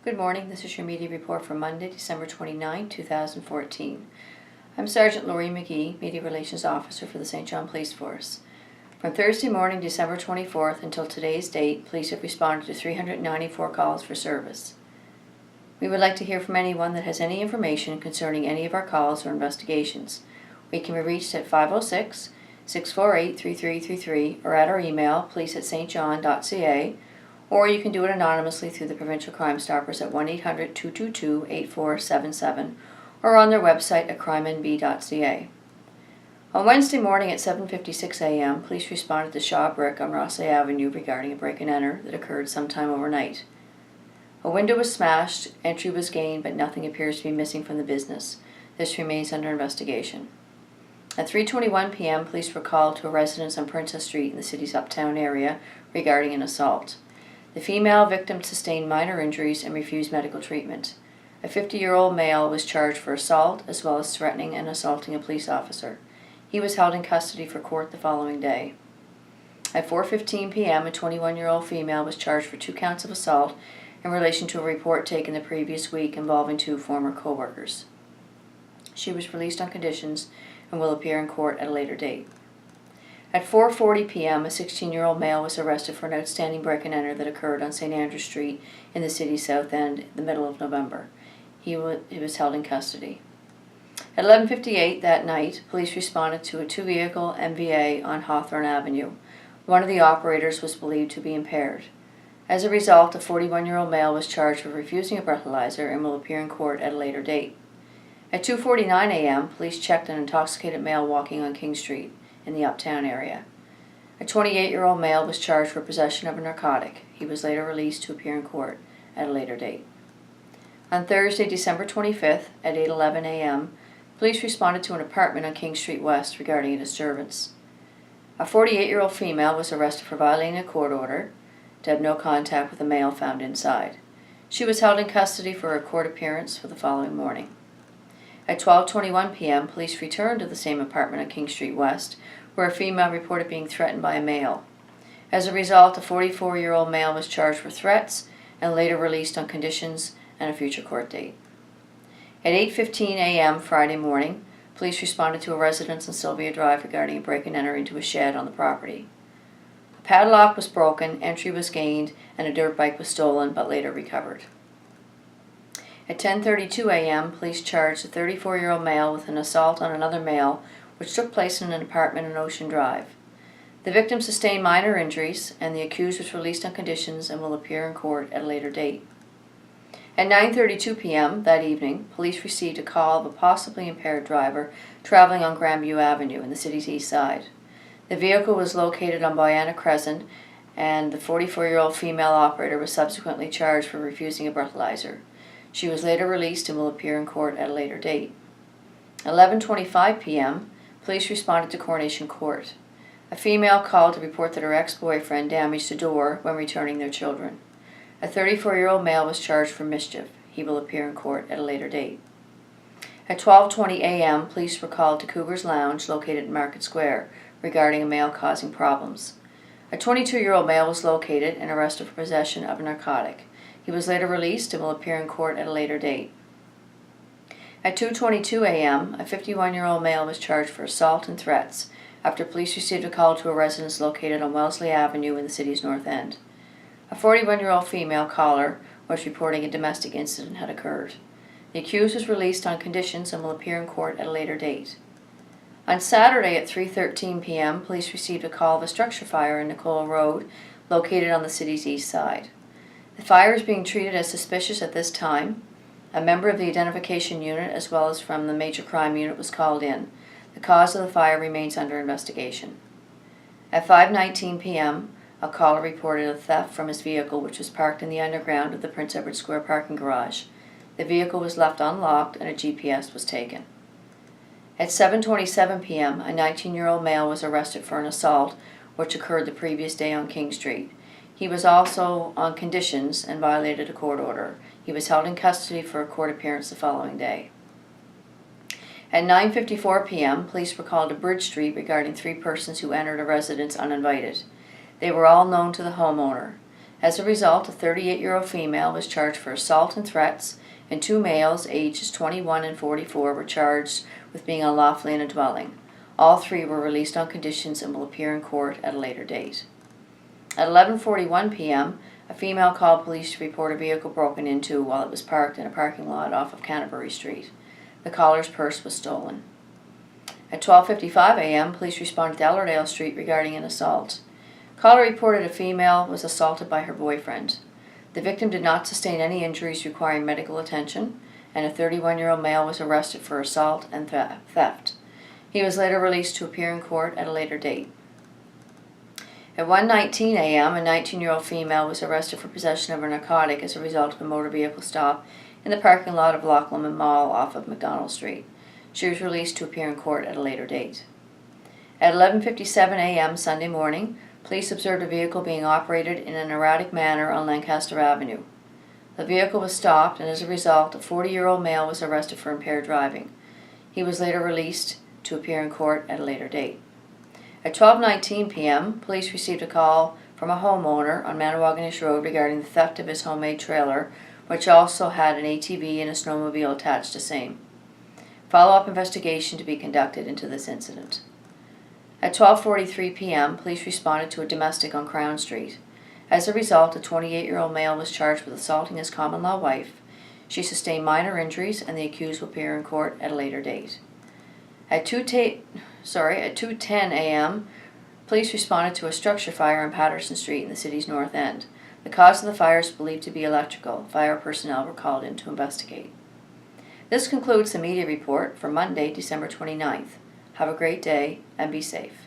Good morning, this is your media report for Monday, December 29, 2014. I'm Sergeant Laurie McGee, Media Relations Officer for the St. John Police Force. From Thursday morning, December 24th until today's date, police have responded to 394 calls for service. We would like to hear from anyone that has any information concerning any of our calls or investigations. We can be reached at 506-648-3333 or at our email, police@stjohn.ca, or you can do it anonymously through the Provincial Crime Stoppers at 1-800-222-8477 or on their website at crimenb.ca. On Wednesday morning at 7:56 a.m., police responded to Shaw Brick on Rossay Avenue regarding a break-and-enter that occurred sometime overnight. A window was smashed, entry was gained, but nothing appears to be missing from the business. This remains under investigation. At 3:21 p.m., police were called to a residence on Princess Street in the city's uptown area regarding an assault. The female victim sustained minor injuries and refused medical treatment. A 50-year-old male was charged for assault as well as threatening and assaulting a police officer. He was held in custody for court the following day. At 4:15 p.m., a 21-year-old female was charged for 2 counts of assault in relation to a report taken the previous week involving 2 former co-workers. She was released on conditions and will appear in court at a later date. At 4:40 p.m., a 16-year-old male was arrested for an outstanding break-and-enter that occurred on St. Andrew Street in the city's south end in the middle of November. He was held in custody. At 11:58 that night, police responded to a 2-vehicle MVA on Hawthorne Avenue. One of the operators was believed to be impaired. As a result, a 41-year-old male was charged for refusing a breathalyzer and will appear in court at a later date. At 2:49 a.m., police checked an intoxicated male walking on King Street in the uptown area. A 28-year-old male was charged for possession of a narcotic. He was later released to appear in court at a later date. On Thursday, December 25th at 8:11 a.m., police responded to an apartment on King Street West regarding a disturbance. A 48-year-old female was arrested for violating a court order to have no contact with a male found inside. She was held in custody for a court appearance for the following morning. At 12:21 p.m., police returned to the same apartment on King Street West, where a female reported being threatened by a male. As a result, a 44-year-old male was charged for threats and later released on conditions and a future court date. At 8:15 a.m. Friday morning, police responded to a residence on Sylvia Drive regarding a break-and-enter into a shed on the property. A padlock was broken, entry was gained, and a dirt bike was stolen but later recovered. At 10:32 a.m., police charged a 34-year-old male with an assault on another male, which took place in an apartment on Ocean Drive. The victim sustained minor injuries, and the accused was released on conditions and will appear in court at a later date. At 9:32 p.m. that evening, police received a call of a possibly impaired driver traveling on Grandview Avenue in the city's east side. The vehicle was located on Buyana Crescent, and the 44-year-old female operator was subsequently charged for refusing a breathalyzer. She was later released and will appear in court at a later date. 11:25 p.m., police responded to Coronation Court. A female called to report that her ex-boyfriend damaged a door when returning their children. A 34-year-old male was charged for mischief. He will appear in court at a later date. At 12:20 a.m., police were called to Cougar's Lounge, located in Market Square, regarding a male causing problems. A 22-year-old male was located and arrested for possession of a narcotic. He was later released and will appear in court at a later date. At 2:22 a.m., a 51-year-old male was charged for assault and threats after police received a call to a residence located on Wellesley Avenue in the city's north end. A 41-year-old female caller was reporting a domestic incident had occurred. The accused was released on conditions and will appear in court at a later date. On Saturday at 3:13 p.m., police received a call of a structure fire in Nicola Road, located on the city's east side. The fire is being treated as suspicious at this time. A member of the identification unit as well as from the major crime unit was called in. The cause of the fire remains under investigation. At 5:19 p.m., a caller reported a theft from his vehicle, which was parked in the underground of the Prince Edward Square parking garage. The vehicle was left unlocked and a GPS was taken. At 7:27 p.m., a 19-year-old male was arrested for an assault which occurred the previous day on King Street. He was also on conditions and violated a court order. He was held in custody for a court appearance the following day. At 9:54 p.m., police were called to Bridge Street regarding 3 persons who entered a residence uninvited. They were all known to the homeowner. As a result, a 38-year-old female was charged for assault and threats, and 2 males, ages 21 and 44, were charged with being unlawfully in a dwelling. All 3 were released on conditions and will appear in court at a later date. At 11:41 p.m., a female called police to report a vehicle broken into while it was parked in a parking lot off of Canterbury Street. The caller's purse was stolen. At 12:55 a.m., police responded to Ellersdale Street regarding an assault. Caller reported a female was assaulted by her boyfriend. The victim did not sustain any injuries requiring medical attention, and a 31-year-old male was arrested for assault and theft. He was later released to appear in court at a later date. At 1:19 a.m., a 19-year-old female was arrested for possession of a narcotic as a result of a motor vehicle stop in the parking lot of Loch Lomond Mall off of McDonald Street. She was released to appear in court at a later date. At 11:57 a.m. Sunday morning, police observed a vehicle being operated in an erratic manner on Lancaster Avenue. The vehicle was stopped, and as a result, a 40-year-old male was arrested for impaired driving. He was later released to appear in court at a later date. At 12:19 p.m., police received a call from a homeowner on Manawaganish Road regarding the theft of his homemade trailer, which also had an ATV and a snowmobile attached to same. Follow-up investigation to be conducted into this incident. At 12:43 p.m., police responded to a domestic on Crown Street. As a result, a 28-year-old male was charged with assaulting his common-law wife. She sustained minor injuries, and the accused will appear in court at a later date. At 2:10 a.m., police responded to a structure fire on Patterson Street in the city's north end. The cause of the fire is believed to be electrical. Fire personnel were called in to investigate. This concludes the media report for Monday, December 29th. Have a great day and be safe.